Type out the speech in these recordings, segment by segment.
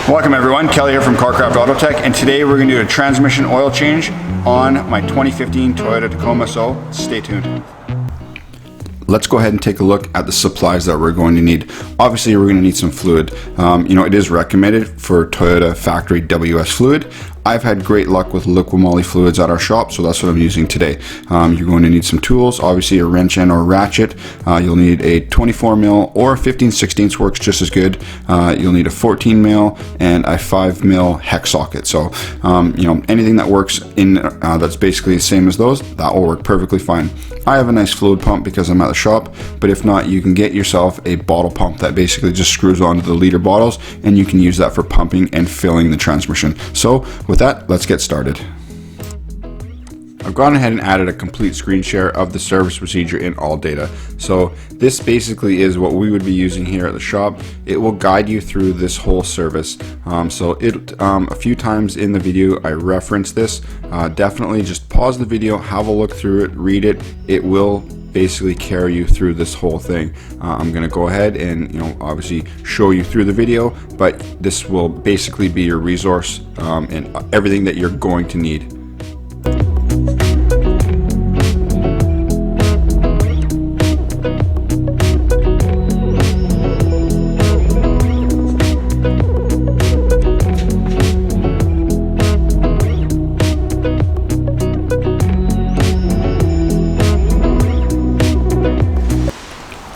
Welcome everyone, Kelly here from Carcraft Auto Tech, and today we're going to do a transmission oil change on my 2015 Toyota Tacoma, so stay tuned. Let's go ahead and take a look at the supplies that we're going to need. Obviously we're going to need some fluid. It is recommended for Toyota factory WS fluid. I've had great luck with liquid moly fluids at our shop, so that's what I'm using today. You're going to need some tools, obviously a wrench and or ratchet. You'll need a 24 mil or 15/16 works just as good. You'll need a 14 mil and a 5 mil hex socket. So anything that works in that's basically the same as those, that will work perfectly fine. I have a nice fluid pump because I'm at the shop, but if not, you can get yourself a bottle pump that basically just screws onto the liter bottles, and you can use that for pumping and filling the transmission. So with that, let's get started. I've gone ahead and added a complete screen share of the service procedure in ALLDATA. So this basically is what we would be using here at the shop. It will guide you through this whole service. A few times in the video I reference this. Definitely just pause the video, have a look through it, read it. It will basically carry you through this whole thing. I'm going to go ahead and obviously show you through the video, but this will basically be your resource and everything that you're going to need.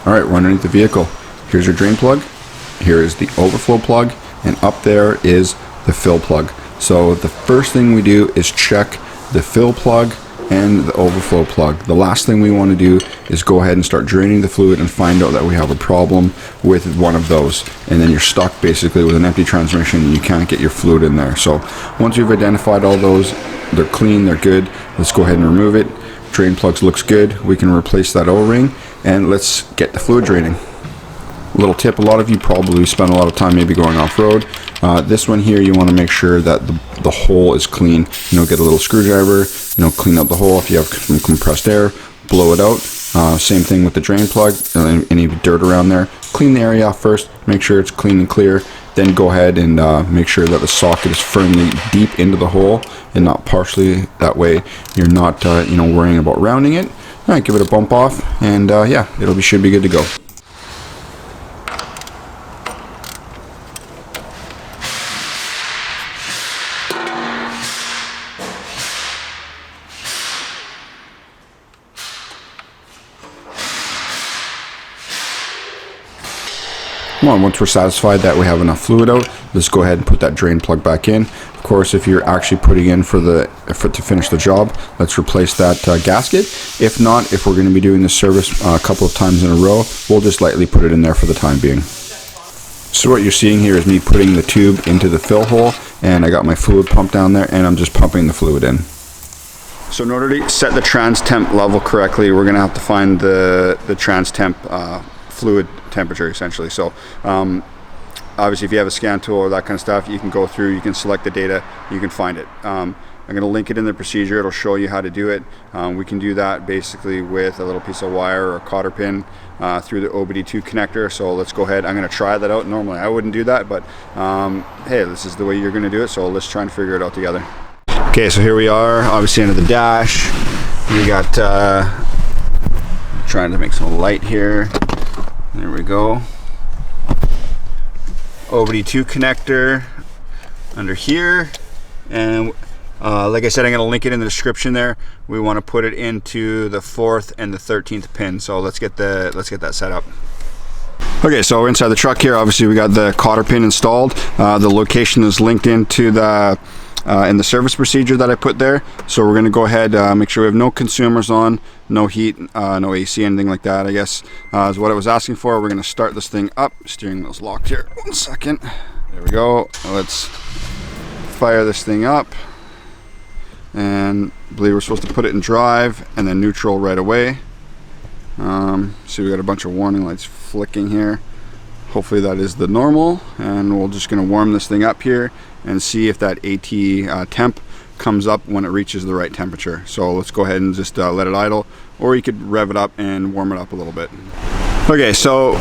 Alright, we're underneath the vehicle. Here's your drain plug, here is the overflow plug, and up there is the fill plug. So the first thing we do is check the fill plug and the overflow plug. The last thing we want to do is go ahead and start draining the fluid and find out that we have a problem with one of those, and then you're stuck basically with an empty transmission and you can't get your fluid in there. So once you've identified all those, they're clean, they're good, let's go ahead and remove it. Drain plugs looks good, we can replace that O-ring, and let's get the fluid draining. Little tip, a lot of you probably spend a lot of time maybe going off-road. This one here, you want to make sure that the hole is clean. Get a little screwdriver, clean up the hole. If you have some compressed air, blow it out. Same thing with the drain plug, any dirt around there. Clean the area off first, make sure it's clean and clear. Then go ahead and make sure that the socket is firmly deep into the hole and not partially. That way you're not worrying about rounding it. All right, give it a bump off, and yeah, should be good to go. Once we're satisfied that we have enough fluid out, let's go ahead and put that drain plug back in. Of course, if you're actually putting in to finish the job, let's replace that gasket. If not, if we're going to be doing this service a couple of times in a row, we'll just lightly put it in there for the time being. So what you're seeing here is me putting the tube into the fill hole, and I got my fluid pump down there, and I'm just pumping the fluid in. So in order to set the trans temp level correctly, we're going to have to find the trans temp fluid temperature essentially. So obviously if you have a scan tool or that kind of stuff, you can go through, you can select the data, you can find it. I'm going to link it in the procedure, it'll show you how to do it. We can do that basically with a little piece of wire or a cotter pin through the OBD2 connector. So let's go ahead, I'm going to try that out. Normally I wouldn't do that, but hey, this is the way you're going to do it, so let's try and figure it out together. Okay, so here we are, obviously under the dash. We got trying to make some light here. There we go. OBD2 connector under here, and like I said, I'm going to link it in the description there. We want to put it into the 4th and the 13th pin. So let's get that set up. Okay, so inside the truck here, obviously we got the cotter pin installed. The location is linked into the in the service procedure that I put there. So we're going to go ahead, make sure we have no consumers on, no heat, no AC, anything like that, I guess is what I was asking for. We're going to start this thing up. Steering wheel's locked here. 1 second. There we go. Let's fire this thing up. And I believe we're supposed to put it in drive and then neutral right away. See, we got a bunch of warning lights flicking here. Hopefully that is the normal, and we're just going to warm this thing up here and see if that AT temp comes up when it reaches the right temperature. So let's go ahead and just let it idle, or you could rev it up and warm it up a little bit. Okay, so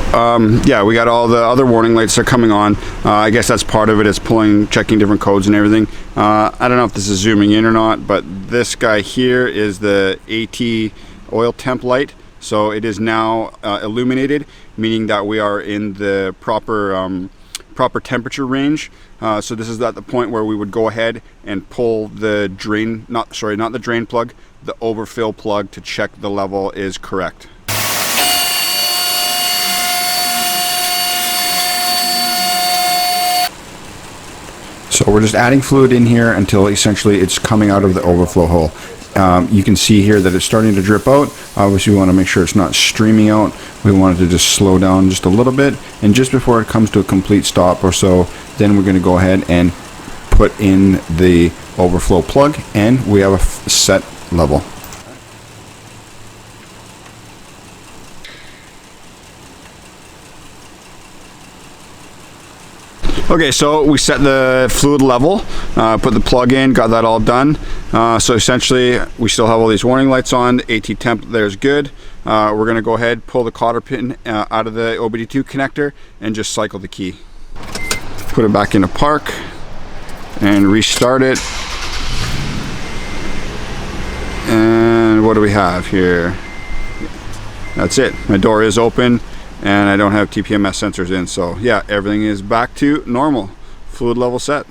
yeah, we got all the other warning lights that are coming on. I guess that's part of it. It's checking different codes and everything. I don't know if this is zooming in or not, but this guy here is the AT oil temp light. So it is now illuminated, meaning that we are in the proper temperature range. So this is at the point where we would go ahead and pull the drain, not the drain plug, the overfill plug to check the level is correct. So we're just adding fluid in here until essentially it's coming out of the overflow hole. You can see here that it's starting to drip out. Obviously we want to make sure it's not streaming out. We want it to just slow down just a little bit, and just before it comes to a complete stop or so, then we're going to go ahead and put in the overflow plug, and we have a set level. Okay, so we set the fluid level, put the plug in, got that all done. So essentially, we still have all these warning lights on. The AT temp there's good. We're gonna go ahead, pull the cotter pin out of the OBD2 connector, and just cycle the key. Put it back into park, and restart it. And what do we have here? That's it. My door is open, and I don't have TPMS sensors in, so yeah, everything is back to normal. Fluid level set.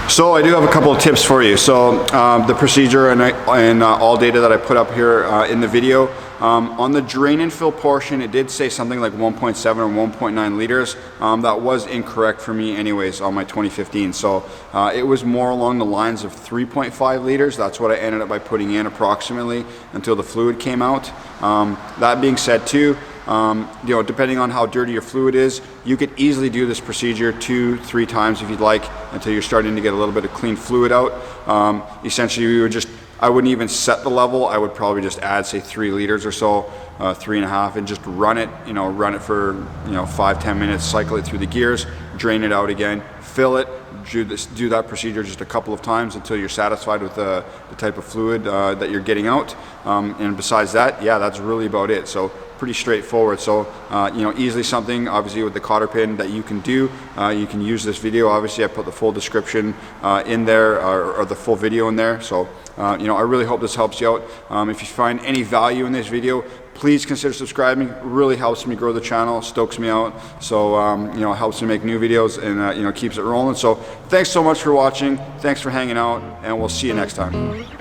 So I do have a couple of tips for you. So the procedure and all data that I put up here in the video, on the drain and fill portion, it did say something like 1.7 or 1.9 liters. That was incorrect for me anyways on my 2015. So it was more along the lines of 3.5 liters. That's what I ended up by putting in approximately until the fluid came out. That being said too, you know, depending on how dirty your fluid is, you could easily do this procedure 2-3 times if you'd like, until you're starting to get a little bit of clean fluid out. Essentially, I wouldn't even set the level. I would probably just add, say, 3 liters or so, 3.5, and just run it for 5-10 minutes, cycle it through the gears, drain it out again, fill it, do that procedure just a couple of times until you're satisfied with the type of fluid that you're getting out. And besides that, yeah, that's really about it. So pretty straightforward. So you know, easily something obviously with the cotter pin that you can do. You can use this video. Obviously I put the full description in there, or the full video in there. So you know, I really hope this helps you out. If you find any value in this video, please consider subscribing. It really helps me grow the channel, stokes me out. So you know, it helps me make new videos, and you know, keeps it rolling. So thanks so much for watching. Thanks for hanging out, and we'll see you next time.